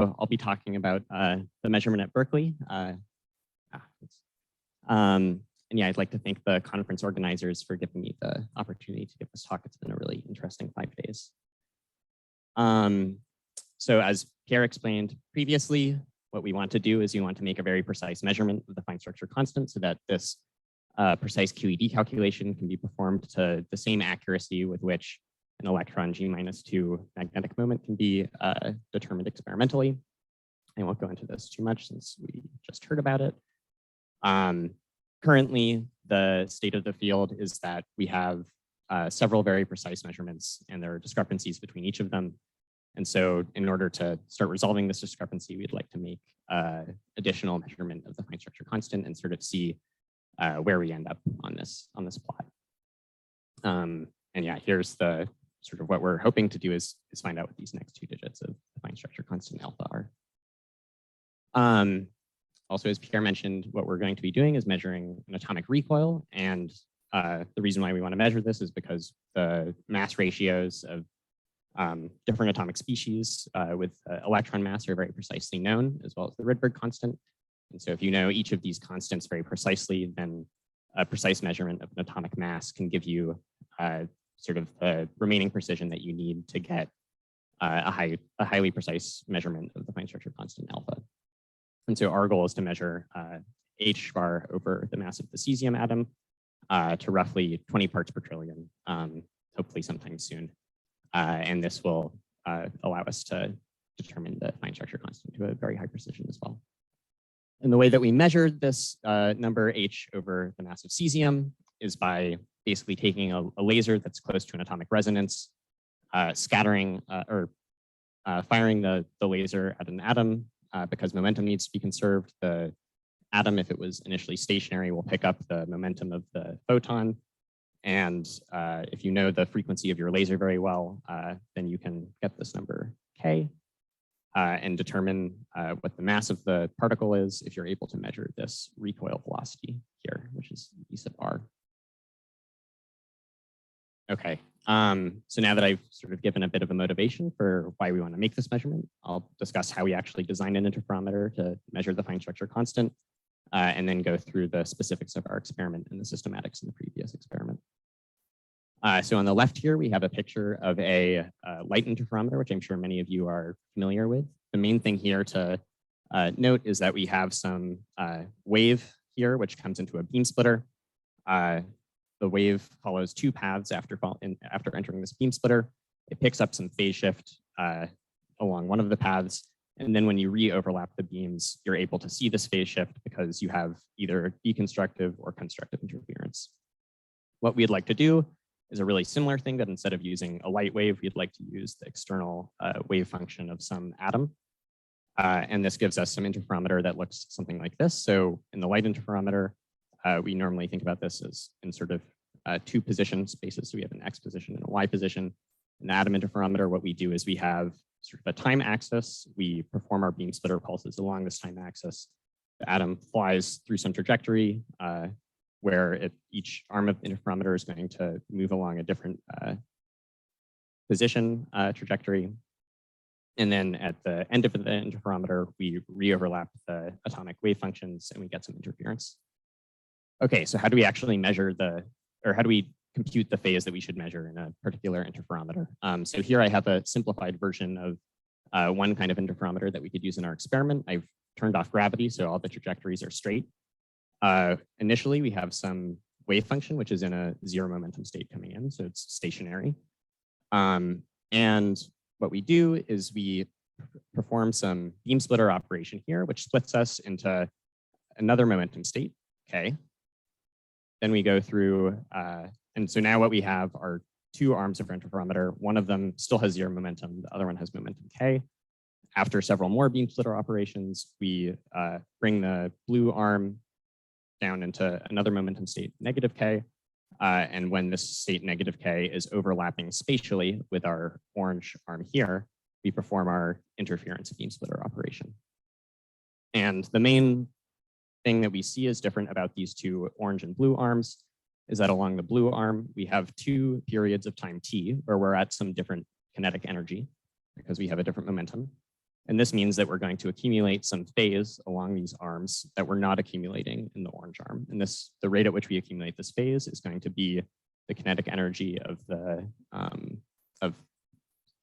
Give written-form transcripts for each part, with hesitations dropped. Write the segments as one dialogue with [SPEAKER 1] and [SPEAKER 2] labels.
[SPEAKER 1] I'll be talking about the measurement at Berkeley. And yeah, I'd like to thank the conference organizers for giving me the opportunity to give this talk. It's been a really interesting 5 days. So as Pierre explained previously, what we want to do is you want to make a very precise measurement of the fine structure constant so that this precise QED calculation can be performed to the same accuracy with which an electron G-2 magnetic moment can be determined experimentally. I won't go into this too much since we just heard about it. Currently, the state of the field is that we have several very precise measurements and there are discrepancies between each of them. And so in order to start resolving this discrepancy, we'd like to make additional measurement of the fine structure constant and sort of see where we end up on this plot. And yeah, here's the sort of what we're hoping to do is find out what these next 2 digits of the fine structure constant alpha are. Also, as Pierre mentioned, what we're going to be doing is measuring an atomic recoil. And the reason why we want to measure this is because the mass ratios of different atomic species with electron mass are very precisely known, as well as the Rydberg constant. And so if you know each of these constants very precisely, then a precise measurement of an atomic mass can give you sort of the remaining precision that you need to get a highly precise measurement of the fine structure constant alpha. And so our goal is to measure h bar over the mass of the cesium atom to roughly 20 parts per trillion, hopefully sometime soon. And this will allow us to determine the fine structure constant to a very high precision as well. And the way that we measure this number h over the mass of cesium is by basically taking a laser that's close to an atomic resonance, scattering or firing the laser at an atom because momentum needs to be conserved. The atom, if it was initially stationary, will pick up the momentum of the photon. And if you know the frequency of your laser very well, then you can get this number k and determine what the mass of the particle is if you're able to measure this recoil velocity here, which is E sub r. Okay, so now that I've sort of given a bit of a motivation for why we want to make this measurement, I'll discuss how we actually designed an interferometer to measure the fine structure constant, and then go through the specifics of our experiment and the systematics in the previous experiment. So on the left here, we have a picture of a light interferometer, which I'm sure many of you are familiar with. The main thing here to note is that we have some wave here, which comes into a beam splitter. The wave follows 2 paths after entering this beam splitter. It picks up some phase shift along one of the paths. And then when you re-overlap the beams, you're able to see this phase shift because you have either deconstructive or constructive interference. What we'd like to do is a really similar thing, that instead of using a light wave, we'd like to use the external wave function of some atom. And this gives us some interferometer that looks something like this. So in the light interferometer, we normally think about this as in sort of 2 position spaces. So we have an X position and a Y position. In the atom interferometer, what we do is we have sort of a time axis. We perform our beam splitter pulses along this time axis. The atom flies through some trajectory where each arm of the interferometer is going to move along a different position trajectory. And then at the end of the interferometer, we re-overlap the atomic wave functions and we get some interference. Okay, so how do we actually measure how do we compute the phase that we should measure in a particular interferometer? So here I have a simplified version of one kind of interferometer that we could use in our experiment. I've turned off gravity, so all the trajectories are straight. Initially, we have some wave function, which is in a 0 momentum state coming in, so it's stationary. And what we do is we perform some beam splitter operation here, which splits us into another momentum state, K. Then we go through, and so now what we have are 2 arms of our interferometer. One of them still has 0 momentum, the other one has momentum K. After several more beam splitter operations, we bring the blue arm down into another momentum state, negative K. And when this state negative K is overlapping spatially with our orange arm here, we perform our interference beam splitter operation. And the main thing that we see is different about these 2 orange and blue arms is that along the blue arm, we have 2 periods of time t where we're at some different kinetic energy because we have a different momentum. And this means that we're going to accumulate some phase along these arms that we're not accumulating in the orange arm. And the rate at which we accumulate this phase is going to be the kinetic energy of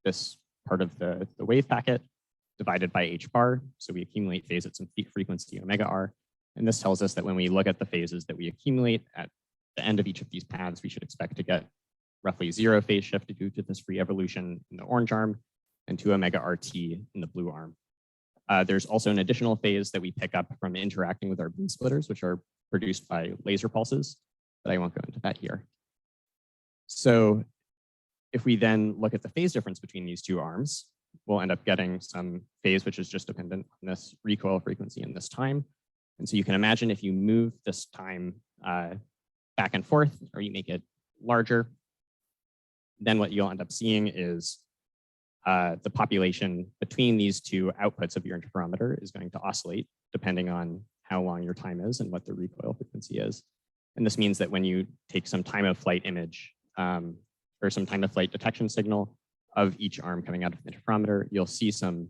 [SPEAKER 1] this part of the wave packet divided by h bar. So we accumulate phase at some frequency omega r. And this tells us that when we look at the phases that we accumulate at the end of each of these paths, we should expect to get roughly 0 phase shift due to this free evolution in the orange arm and 2 omega RT in the blue arm. There's also an additional phase that we pick up from interacting with our beam splitters, which are produced by laser pulses, but I won't go into that here. So if we then look at the phase difference between these two arms, we'll end up getting some phase which is just dependent on this recoil frequency and this time. And so you can imagine if you move this time back and forth, or you make it larger, then what you'll end up seeing is the population between these two outputs of your interferometer is going to oscillate depending on how long your time is and what the recoil frequency is. And this means that when you take some time of flight image or some time of flight detection signal of each arm coming out of the interferometer, you'll see some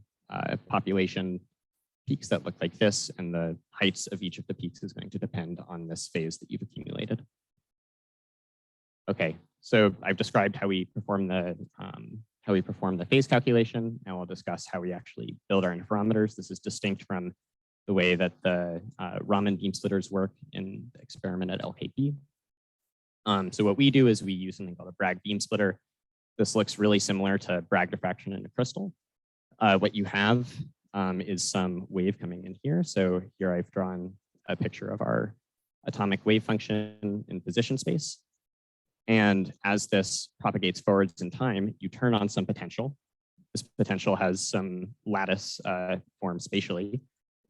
[SPEAKER 1] population peaks that look like this, and the heights of each of the peaks is going to depend on this phase that you've accumulated. Okay, so I've described how we perform the phase calculation. Now we'll discuss how we actually build our interferometers. This is distinct from the way that the Raman beam splitters work in the experiment at LKP. So what we do is we use something called a Bragg beam splitter. This looks really similar to Bragg diffraction in a crystal. What you have is some wave coming in here. So here I've drawn a picture of our atomic wave function in position space. And as this propagates forwards in time, you turn on some potential. This potential has some lattice form spatially.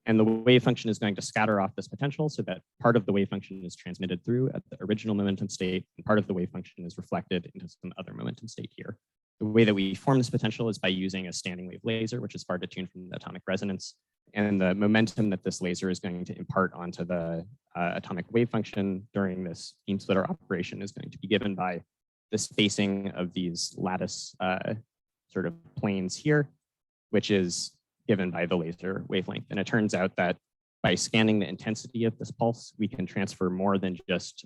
[SPEAKER 1] And the wave function is going to scatter off this potential so that part of the wave function is transmitted through at the original momentum state, and part of the wave function is reflected into some other momentum state here. The way that we form this potential is by using a standing wave laser, which is far detuned from the atomic resonance. And the momentum that this laser is going to impart onto the atomic wave function during this beam splitter operation is going to be given by the spacing of these lattice sort of planes here, which is given by the laser wavelength. And it turns out that by scanning the intensity of this pulse, we can transfer more than just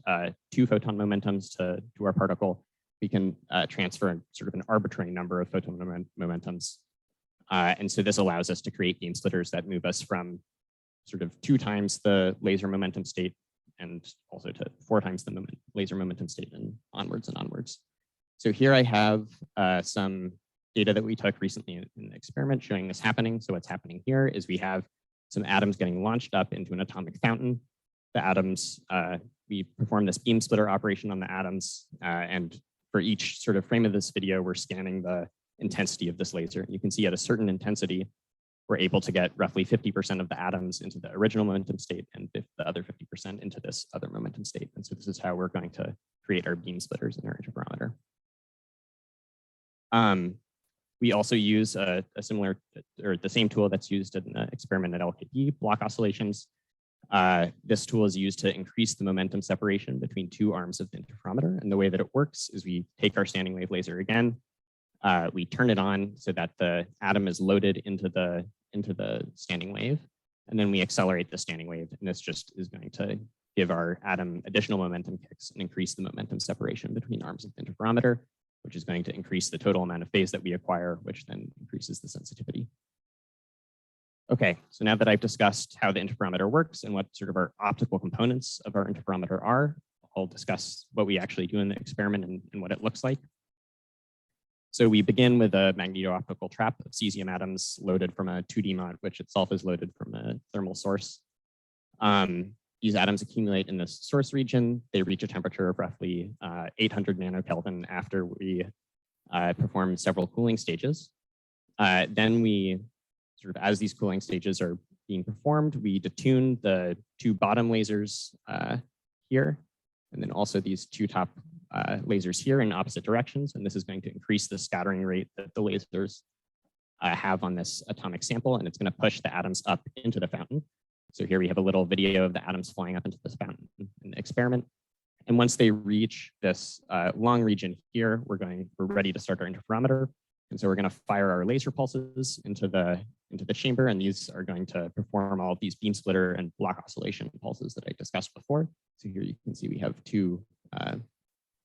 [SPEAKER 1] 2 photon momentums to our particle. We can transfer sort of an arbitrary number of photon momentums. And so this allows us to create beam splitters that move us from sort of 2 times the laser momentum state and also to 4 times the laser momentum state and onwards and onwards. So here I have some data that we took recently in the experiment showing this happening. So what's happening here is we have some atoms getting launched up into an atomic fountain. The atoms, we perform this beam splitter operation on the atoms, and for each sort of frame of this video, we're scanning the intensity of this laser. You can see at a certain intensity, we're able to get roughly 50% of the atoms into the original momentum state and the other 50% into this other momentum state. And so this is how we're going to create our beam splitters in our interferometer. We also use a similar, or the same tool that's used in the experiment at LKP, Bloch oscillations. This tool is used to increase the momentum separation between 2 arms of the interferometer. And the way that it works is we take our standing wave laser again, we turn it on so that the atom is loaded into the standing wave, and then we accelerate the standing wave. And this just is going to give our atom additional momentum kicks and increase the momentum separation between arms of the interferometer, which is going to increase the total amount of phase that we acquire, which then increases the sensitivity. Okay, so now that I've discussed how the interferometer works and what sort of our optical components of our interferometer are, I'll discuss what we actually do in the experiment and what it looks like. So we begin with a magneto-optical trap of cesium atoms loaded from a 2D mod, which itself is loaded from a thermal source. These atoms accumulate in this source region. They reach a temperature of roughly 800 nanokelvin after we perform several cooling stages. Then we sort of, as these cooling stages are being performed, we detune the 2 bottom lasers here, and then also these 2 top lasers here in opposite directions. And this is going to increase the scattering rate that the lasers have on this atomic sample, and it's going to push the atoms up into the fountain. So here we have a little video of the atoms flying up into this fountain in the experiment. And once they reach this long region here, we're ready to start our interferometer. And so we're going to fire our laser pulses into the into the chamber, and these are going to perform all of these beam splitter and Bloch oscillation pulses that I discussed before. So here you can see we have two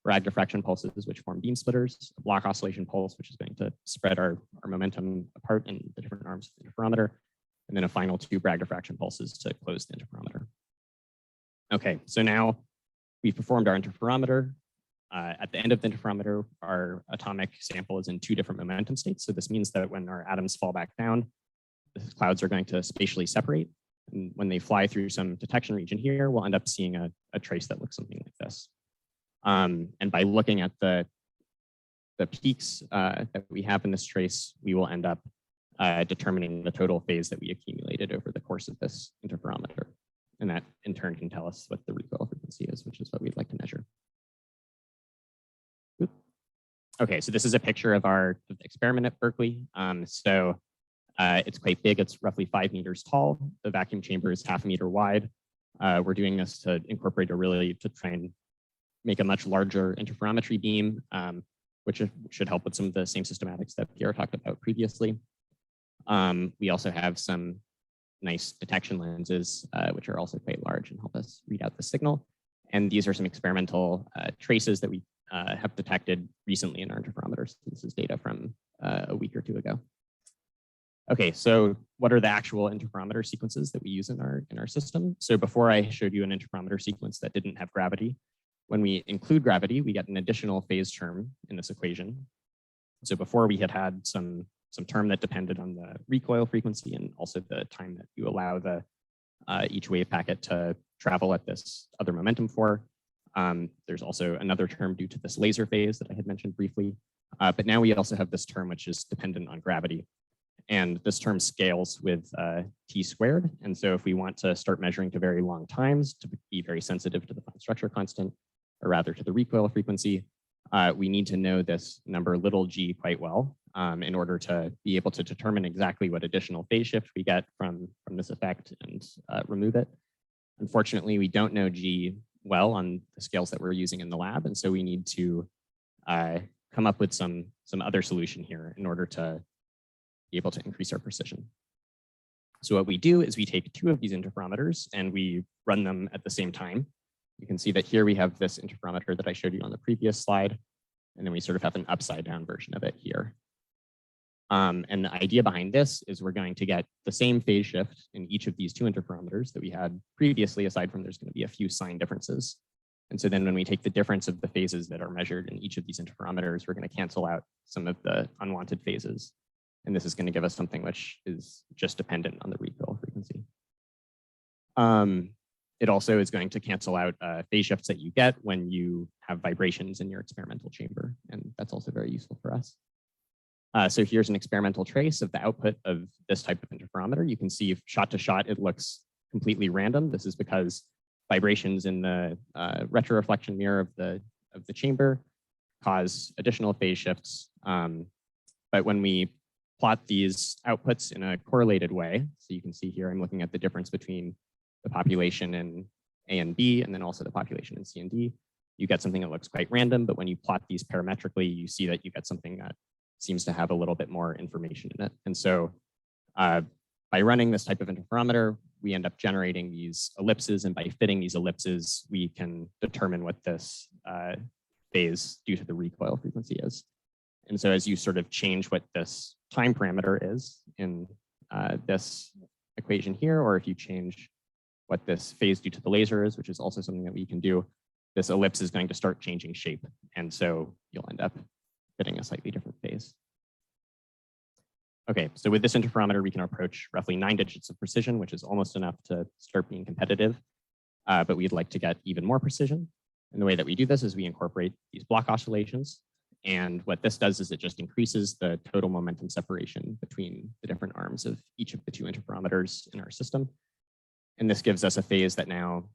[SPEAKER 1] Bragg diffraction pulses, which form beam splitters, a Bloch oscillation pulse, which is going to spread our momentum apart in the different arms of the interferometer, and then a final two Bragg diffraction pulses to close the interferometer. Okay, so now we've performed our interferometer. At the end of the interferometer, our atomic sample is in two different momentum states. So this means that when our atoms fall back down, the clouds are going to spatially separate. And when they fly through some detection region here, we'll end up seeing a trace that looks something like this. And by looking at the peaks that we have in this trace, we will end up determining the total phase that we accumulated over the course of this interferometer. And that in turn can tell us what the recoil frequency is, which is what we'd like to measure. Oop. Okay, so this is a picture of our experiment at Berkeley. It's quite big. It's roughly 5 meters tall. The vacuum chamber is 0.5 meter wide. We're doing this to incorporate to try and make a much larger interferometry beam, which should help with some of the same systematics that Pierre talked about previously. We also have some nice detection lenses, which are also quite large and help us read out the signal. And these are some experimental traces that we have detected recently in our interferometers. This is data from a week or two ago. Okay, so what are the actual interferometer sequences that we use in our system? So before I showed you an interferometer sequence that didn't have gravity. When we include gravity, we get an additional phase term in this equation. So before we had some term that depended on the recoil frequency and also the time that you allow each wave packet to travel at this other momentum for. There's also another term due to this laser phase that I had mentioned briefly. But now we also have this term which is dependent on gravity. And this term scales with t squared. And so if we want to start measuring to very long times to be very sensitive to the fine structure constant, or rather to the recoil frequency, we need to know this number little g quite well in order to be able to determine exactly what additional phase shift we get from this effect and remove it. Unfortunately, we don't know g well on the scales that we're using in the lab. And so we need to come up with some other solution here in order to be able to increase our precision. So what we do is we take two of these interferometers and we run them at the same time. You can see that here we have this interferometer that I showed you on the previous slide, and then we sort of have an upside down version of it here. And the idea behind this is we're going to get the same phase shift in each of these two interferometers that we had previously, aside from there's going to be a few sign differences. And so then when we take the difference of the phases that are measured in each of these interferometers, we're going to cancel out some of the unwanted phases. And this is going to give us something which is just dependent on the recoil frequency. It also is going to cancel out phase shifts that you get when you have vibrations in your experimental chamber. And that's also very useful for us. So here's an experimental trace of the output of this type of interferometer. You can see if shot to shot, it looks completely random. This is because vibrations in the retroreflection mirror of the chamber cause additional phase shifts. But when we plot these outputs in a correlated way, so you can see here, I'm looking at the difference between the population in A and B, and then also the population in C and D, you get something that looks quite random. But when you plot these parametrically, you see that you get something that seems to have a little bit more information in it. And so by running this type of interferometer, we end up generating these ellipses, and by fitting these ellipses, we can determine what this phase due to the recoil frequency is. And so as you sort of change what this time parameter is in this equation here, or if you change what this phase due to the laser is, which is also something that we can do, this ellipse is going to start changing shape. And so you'll end up fitting a slightly different phase. Okay, so with this interferometer, we can approach roughly 9 digits of precision, which is almost enough to start being competitive. But we'd like to get even more precision. And the way that we do this is we incorporate these Bloch oscillations. And what this does is it just increases the total momentum separation between the different arms of each of the two interferometers in our system. And this gives us a phase that now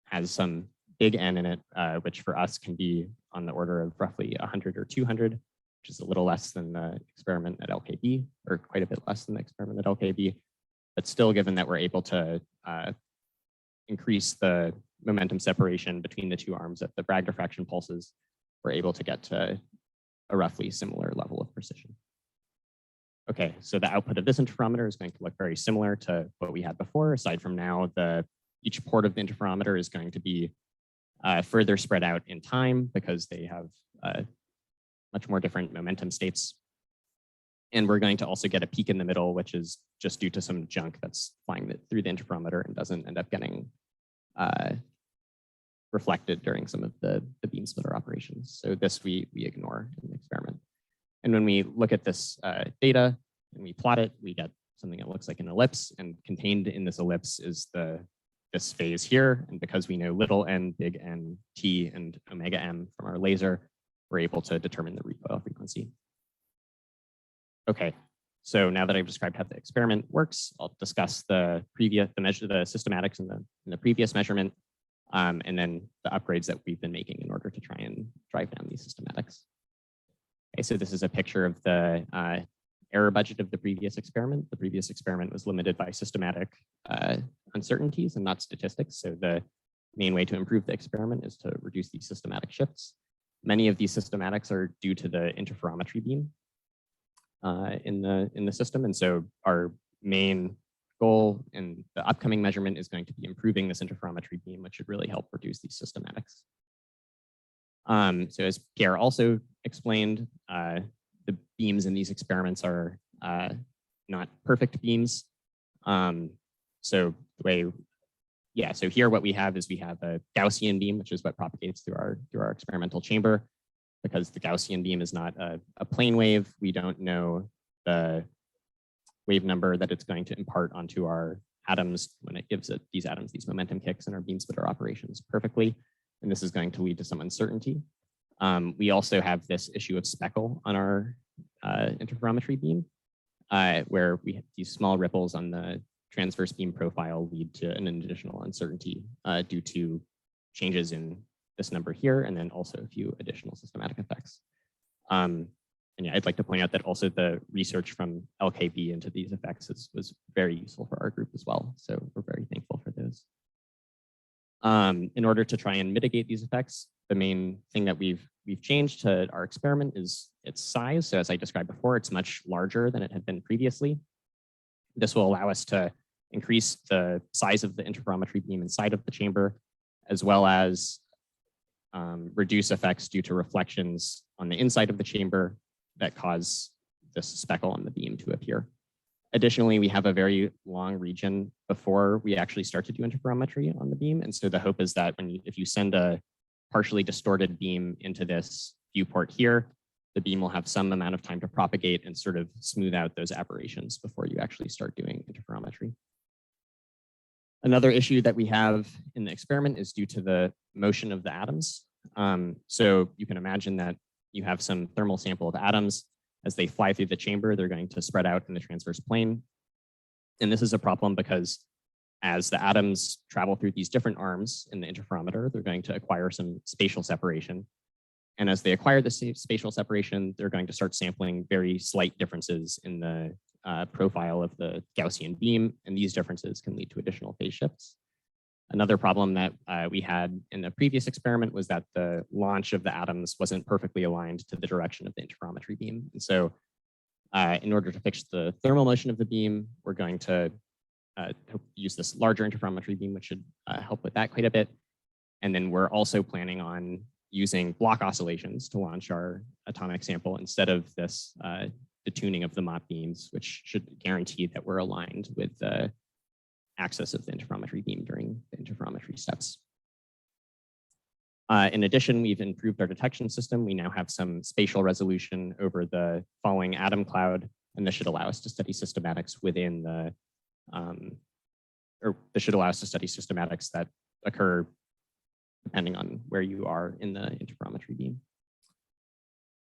[SPEAKER 1] has some big N in it, which for us can be on the order of roughly 100 or 200, which is a little less than the experiment at LKB, or quite a bit less than the experiment at LKB. But still, given that we're able to increase the momentum separation between the two arms at the Bragg diffraction pulses, we're able to get to a roughly similar level of precision. Okay, so the output of this interferometer is going to look very similar to what we had before. Aside from now, each port of the interferometer is going to be further spread out in time because they have much more different momentum states. And we're going to also get a peak in the middle, which is just due to some junk that's flying through the interferometer and doesn't end up getting reflected during some of the beam splitter operations. So this we ignore in the experiment. And when we look at this data and we plot it, we get something that looks like an ellipse, and contained in this ellipse is this phase here. And because we know little n, big N, T, and omega m from our laser, we're able to determine the recoil frequency. Okay, so now that I've described how the experiment works, I'll discuss the systematics in the previous measurement, and then the upgrades that we've been making in order to try and drive down these systematics. Okay, so this is a picture of the error budget of the previous experiment. The previous experiment was limited by systematic uncertainties and not statistics. So the main way to improve the experiment is to reduce these systematic shifts. Many of these systematics are due to the interferometry beam in the system. And so our main goal in the upcoming measurement is going to be improving this interferometry beam, which should really help reduce these systematics. So as Pierre also explained, the beams in these experiments are not perfect beams. So here what we have is we have a Gaussian beam, which is what propagates through our experimental chamber. Because the Gaussian beam is not a plane wave, we don't know the wave number that it's going to impart onto our atoms when it gives these atoms these momentum kicks in our beam splitter operations perfectly. And this is going to lead to some uncertainty. We also have this issue of speckle on our interferometry beam, where we have these small ripples on the transverse beam profile lead to an additional uncertainty due to changes in this number here, and then also a few additional systematic effects. And yeah, I'd like to point out that also the research from LKB into these effects was very useful for our group as well. So we're very thankful for those. In order to try and mitigate these effects, the main thing that we've changed to our experiment is its size. So as I described before, it's much larger than it had been previously. This will allow us to increase the size of the interferometry beam inside of the chamber, as well as reduce effects due to reflections on the inside of the chamber that cause this speckle on the beam to appear. Additionally, we have a very long region before we actually start to do interferometry on the beam. And so the hope is that if you send a partially distorted beam into this viewport here, the beam will have some amount of time to propagate and sort of smooth out those aberrations before you actually start doing interferometry. Another issue that we have in the experiment is due to the motion of the atoms. So you can imagine that you have some thermal sample of atoms. As they fly through the chamber, they're going to spread out in the transverse plane. And this is a problem because as the atoms travel through these different arms in the interferometer, they're going to acquire some spatial separation. And as they acquire the spatial separation, they're going to start sampling very slight differences in the profile of the Gaussian beam. And these differences can lead to additional phase shifts. Another problem that we had in the previous experiment was that the launch of the atoms wasn't perfectly aligned to the direction of the interferometry beam. And so in order to fix the thermal motion of the beam, we're going to use this larger interferometry beam, which should help with that quite a bit. And then we're also planning on using Bloch oscillations to launch our atomic sample instead of this the tuning of the mop beams, which should guarantee that we're aligned with the axis of the interferometry beam during the interferometry steps. In addition, we've improved our detection system. We now have some spatial resolution over the falling atom cloud, and this should allow us to study systematics within the, or this should allow us to study systematics that occur depending on where you are in the interferometry beam.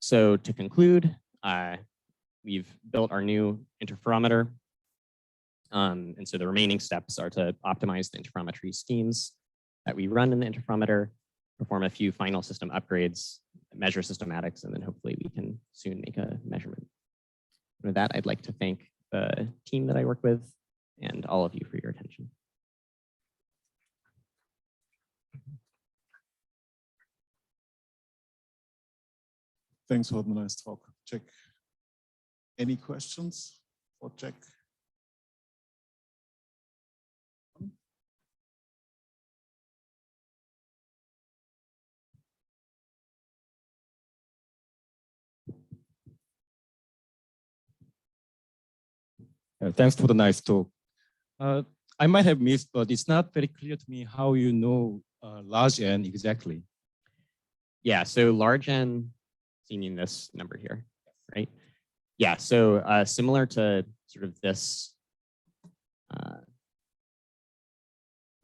[SPEAKER 1] So to conclude, we've built our new interferometer. And so the remaining steps are to optimize the interferometry schemes that we run in the interferometer, perform a few final system upgrades, measure systematics, and then hopefully we can soon make a measurement. With that, I'd like to thank the team that I work with and all of you for your attention.
[SPEAKER 2] Thanks for the nice talk. Check. Any questions for Jack?
[SPEAKER 3] Thanks for the nice talk. I might have missed, but it's not very clear to me how you know large N exactly.
[SPEAKER 1] Yeah, so large N, meaning this number here, right? Yeah, so similar to sort of this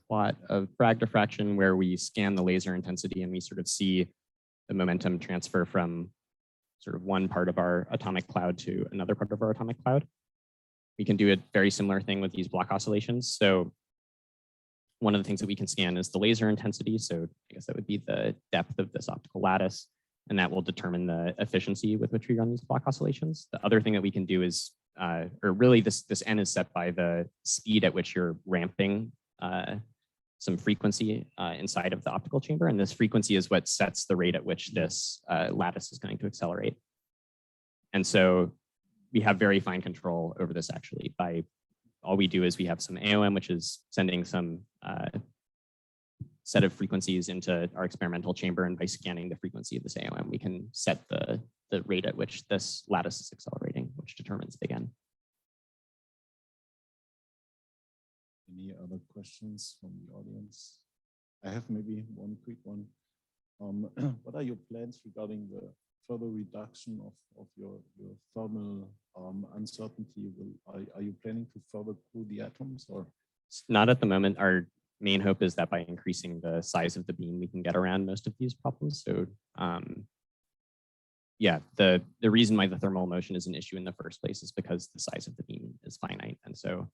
[SPEAKER 1] plot of Bragg diffraction where we scan the laser intensity and we sort of see the momentum transfer from sort of one part of our atomic cloud to another part of our atomic cloud. We can do a very similar thing with these Bloch oscillations. So one of the things that we can scan is the laser intensity. So I guess that would be the depth of this optical lattice, and that will determine the efficiency with which we run these Bloch oscillations. The other thing that we can do is, or really this N is set by the speed at which you're ramping some frequency inside of the optical chamber. And this frequency is what sets the rate at which this lattice is going to accelerate. And so we have very fine control over this actually. By all we do is we have some AOM, which is sending some set of frequencies into our experimental chamber. And by scanning the frequency of this AOM, we can set the rate at which this lattice is accelerating, which determines big N.
[SPEAKER 2] Any other questions from the audience? I have maybe one quick one. What are your plans regarding the further reduction of your thermal uncertainty? Are you planning to further cool the atoms or?
[SPEAKER 1] Not at the moment. Our main hope is that by increasing the size of the beam, we can get around most of these problems. So yeah, the reason why the thermal motion is an issue in the first place is because the size of the beam is finite. And so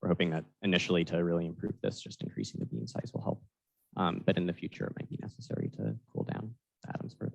[SPEAKER 1] we're hoping that initially to really improve this, just increasing the beam size will help. But in the future, it might be necessary to cool down the atoms further.